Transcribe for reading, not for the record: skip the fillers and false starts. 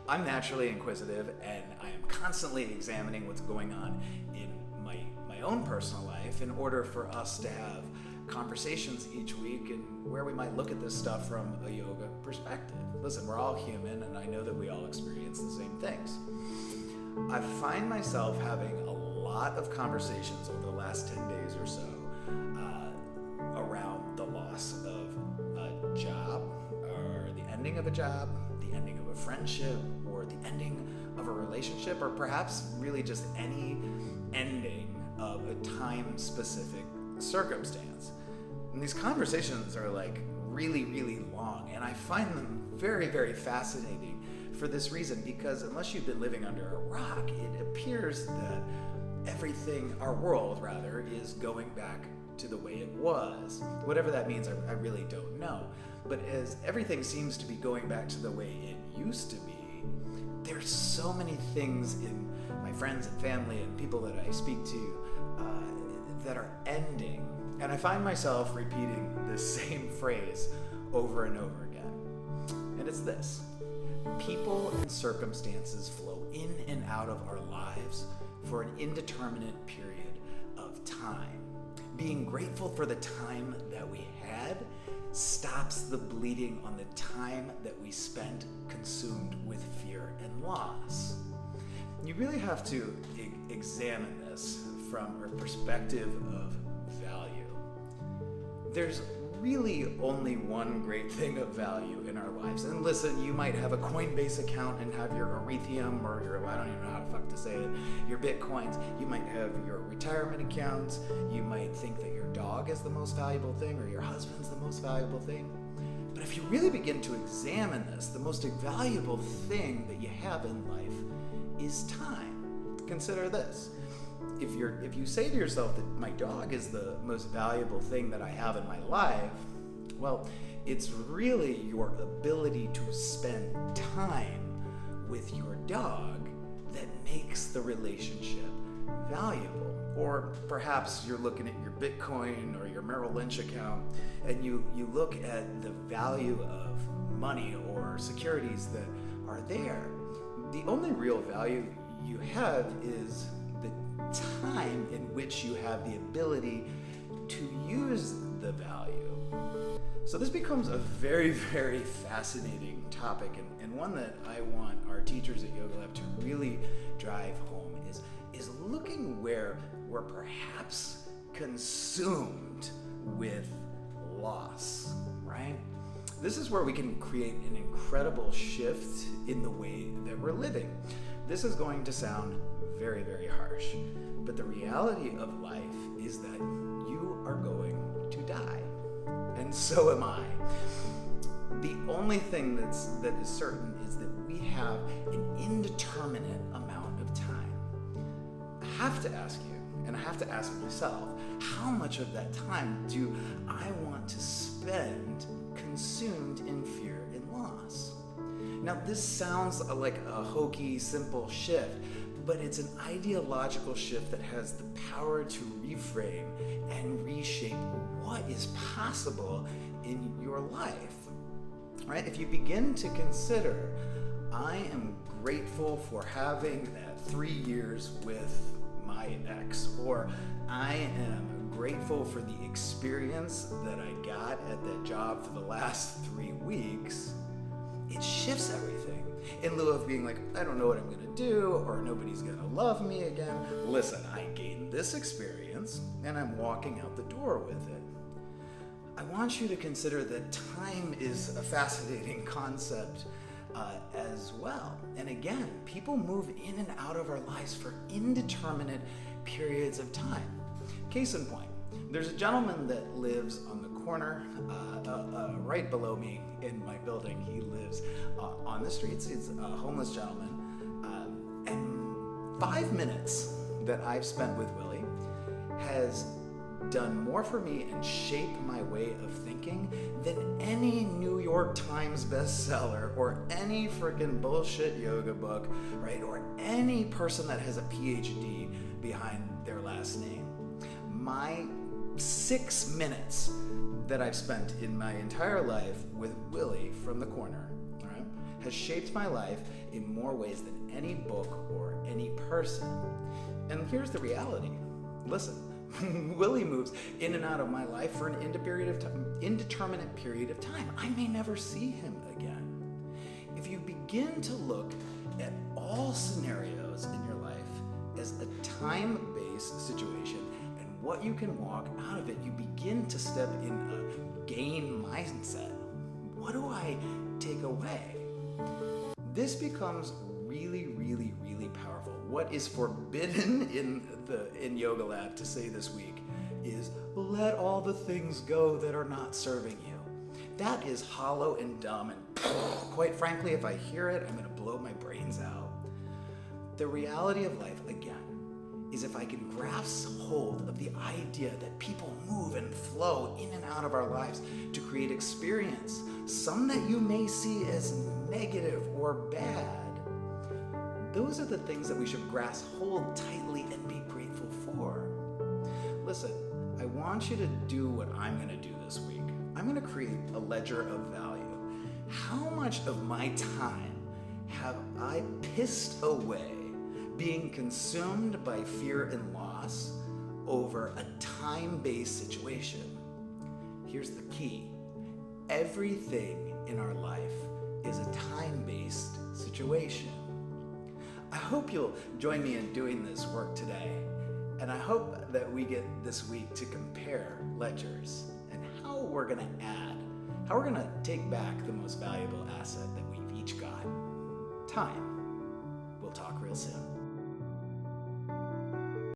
I'm naturally inquisitive, and I am constantly examining what's going on in my own personal life in order for us to have conversations each week and where we might look at this stuff from a yoga perspective. Listen, we're all human, and I know that we all experience the same things. I find myself having a lot of conversations over the last 10 days or so around the loss of a job, or the ending of a job, the ending of a friendship, or the ending of a relationship, or perhaps really just any ending of a time-specific circumstance. And these conversations are like really, really long, and I find them very, very fascinating for this reason, because unless you've been living under a rock, it appears that everything, our world rather, is going back to the way it was. Whatever that means, I really don't know. But as everything seems to be going back to the way it used to be, there's so many things in my friends and family and people that I speak to that are ending. And I find myself repeating the same phrase over and over again. And it's this: people and circumstances flow in and out of our lives for an indeterminate period of time. Being grateful for the time that we had stops the bleeding on the time that we spent consumed with fear and loss. You really have to examine this from a perspective of value. There's really only one great thing of value in our lives. And listen, you might have a Coinbase account and have your Ethereum, or your, I don't even know how the fuck to say it, your Bitcoins. You might have your retirement accounts. You might think that your dog is the most valuable thing, or your husband's the most valuable thing. But if you really begin to examine this, the most valuable thing that you have in life is time. Consider this. If you say to yourself that my dog is the most valuable thing that I have in my life, well, it's really your ability to spend time with your dog that makes the relationship valuable. Or perhaps you're looking at your Bitcoin or your Merrill Lynch account, and you look at the value of money or securities that are there. The only real value you have is the time in which you have the ability to use the value. So this becomes a very, very fascinating topic, and one that I want our teachers at Yoga Lab to really drive home is looking where we're perhaps consumed with loss, right? This is where we can create an incredible shift in the way that we're living. This is going to sound very, very harsh, but the reality of life is that you are going to die, and so am I. The only thing that is certain is that we have an indeterminate amount of time. I have to ask you, and I have to ask myself, how much of that time do I want to spend consumed in fear and loss? Now, this sounds like a hokey, simple shift, but it's an ideological shift that has the power to reframe and reshape what is possible in your life, right? If you begin to consider, I am grateful for having that 3 years with my ex, or I am grateful for the experience that I got at that job for the last 3 weeks, it shifts everything. In lieu of being like, I don't know what I'm going to do, or nobody's going to love me again. Listen, I gained this experience, and I'm walking out the door with it. I want you to consider that time is a fascinating concept as well. And again, people move in and out of our lives for indeterminate periods of time. Case in point, there's a gentleman that lives on the corner right below me in my building. He lives on the streets. He's a homeless gentleman. And 5 minutes that I've spent with Willie has done more for me and shaped my way of thinking than any New York Times bestseller or any freaking bullshit yoga book, right? Or any person that has a PhD behind their last name. My 6 minutes that I've spent in my entire life with Willie from the corner, right, has shaped my life in more ways than any book or any person. And here's the reality. Listen, Willie moves in and out of my life for an indeterminate period of time. I may never see him again. If you begin to look at all scenarios in your life as a time-based situation and what you can walk out of it, you begin to step in a gain mindset. What do I take away? This becomes really, really, really powerful. What is forbidden in Yoga Lab to say this week is let all the things go that are not serving you. That is hollow and dumb, and quite frankly, if I hear it, I'm going to blow my brains out. The reality of life, again, is if I can grasp hold of the idea that people move and flow in and out of our lives to create experience, some that you may see as negative or bad, those are the things that we should grasp hold tightly and be grateful for. Listen, I want you to do what I'm going to do this week. I'm going to create a ledger of value. How much of my time have I pissed away being consumed by fear and loss over a time-based situation? Here's the key. Everything in our life is a time-based situation. I hope you'll join me in doing this work today, and I hope that we get this week to compare ledgers and how we're going to take back the most valuable asset that we've each got: time. We'll talk real soon.